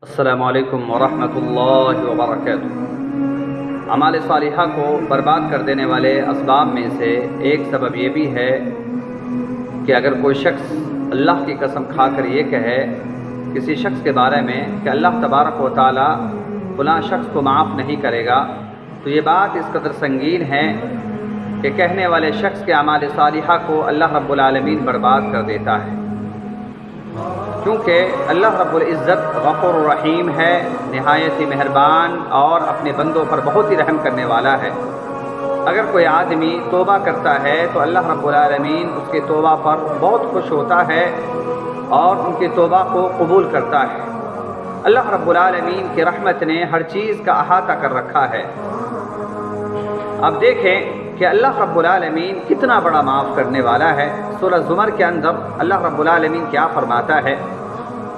السلام علیکم ورحمۃ اللہ وبرکاتہ۔ اعمال صالحہ کو برباد کر دینے والے اسباب میں سے ایک سبب یہ بھی ہے کہ اگر کوئی شخص اللہ کی قسم کھا کر یہ کہے کسی شخص کے بارے میں کہ اللہ تبارک و تعالی فلاں شخص کو معاف نہیں کرے گا، تو یہ بات اس قدر سنگین ہے کہ کہنے والے شخص کے اعمال صالحہ کو اللہ رب العالمین برباد کر دیتا ہے، کیونکہ اللہ رب العزت غفور الرحیم ہے، نہایت ہی مہربان اور اپنے بندوں پر بہت ہی رحم کرنے والا ہے۔ اگر کوئی آدمی توبہ کرتا ہے تو اللہ رب العالمین اس کے توبہ پر بہت خوش ہوتا ہے اور ان کی توبہ کو قبول کرتا ہے۔ اللہ رب العالمین کی رحمت نے ہر چیز کا احاطہ کر رکھا ہے۔ اب دیکھیں کہ اللہ رب العالمین کتنا بڑا معاف کرنے والا ہے۔ سورہ زمر کے اندر اللہ رب العالمین کیا فرماتا ہے؟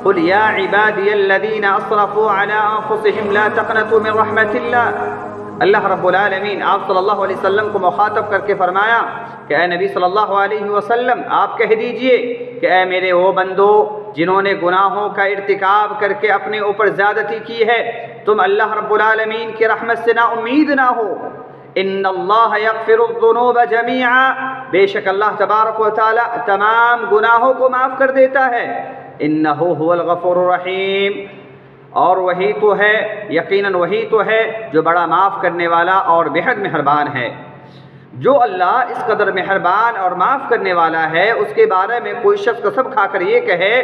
قل یا عبادی الذین اسرفوا علی انفسهم لا تقنطوا من رحمت اللہ۔ اللہ رب العالمین آپ صلی اللہ علیہ وسلم کو مخاطب کر کے فرمایا کہ اے نبی صلی اللہ علیہ وسلم آپ کہہ دیجئے کہ اے میرے وہ بندو جنہوں نے گناہوں کا ارتکاب کر کے اپنے اوپر زیادتی کی ہے، تم اللہ رب العالمین کی رحمت سے نا امید نہ ہو۔ ان اللہ یغفر الذنوب جمیعا، بے شک اللہ تبارک و تعالی تمام گناہوں کو معاف کر دیتا ہے۔ انہ هو الغفور الرحیم، اور وہی تو ہے، یقیناً وہی تو ہے جو بڑا معاف کرنے والا اور بےحد مہربان ہے۔ جو اللہ اس قدر مہربان اور معاف کرنے والا ہے، اس کے بارے میں کوئی شخص قسم کھا کر یہ کہے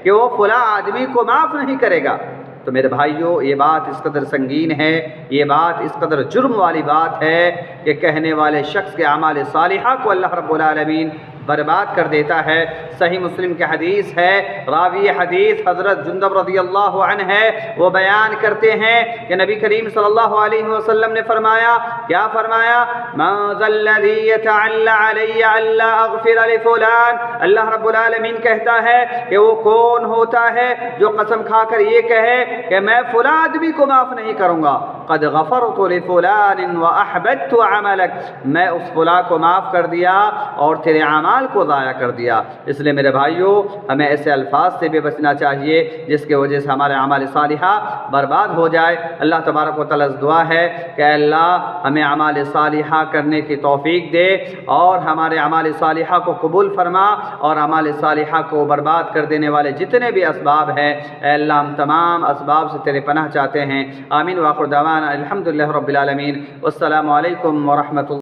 کہ وہ فلاں آدمی کو معاف نہیں کرے گا، تو میرے بھائیوں یہ بات اس قدر سنگین ہے، یہ بات اس قدر جرم والی بات ہے کہ کہنے والے شخص کے اعمال صالحہ کو اللہ رب العالمین برباد کر دیتا ہے۔ صحیح مسلم کی حدیث ہے، راوی حدیث حضرت جندب رضی اللہ عنہ ہے، وہ بیان کرتے ہیں کہ نبی کریم صلی اللہ علیہ وسلم نے فرمایا، کیا فرمایا؟ من ذا الذی یتعلی علی الا اغفر لفلان۔ اللہ رب العالمین کہتا ہے کہ وہ کون ہوتا ہے جو قسم کھا کر یہ کہے کہ میں فلاں آدمی کو معاف نہیں کروں گا، قد غفرت لفلان واحبطت عملک، میں اس فلاں کو معاف کر دیا اور تیرے اعمال کو ضائع کر دیا۔ اس لیے میرے بھائیوں ہمیں ایسے الفاظ سے بھی بچنا چاہیے جس کی وجہ سے ہمارے اعمال صالحہ برباد ہو جائے۔ اللہ تبارک و تعالیٰ سے دعا ہے کہ اے اللہ ہمیں اعمال صالحہ کرنے کی توفیق دے اور ہمارے اعمال صالحہ کو قبول فرما، اور اعمال صالحہ کو برباد کر دینے والے جتنے بھی اسباب ہیں اے اللہ ہم تمام اسباب سے تیرے پناہ چاہتے ہیں۔ آمین۔ وآخر دعوانا الحمدللہ رب العالمین۔ والسلام علیکم ورحمۃ اللہ۔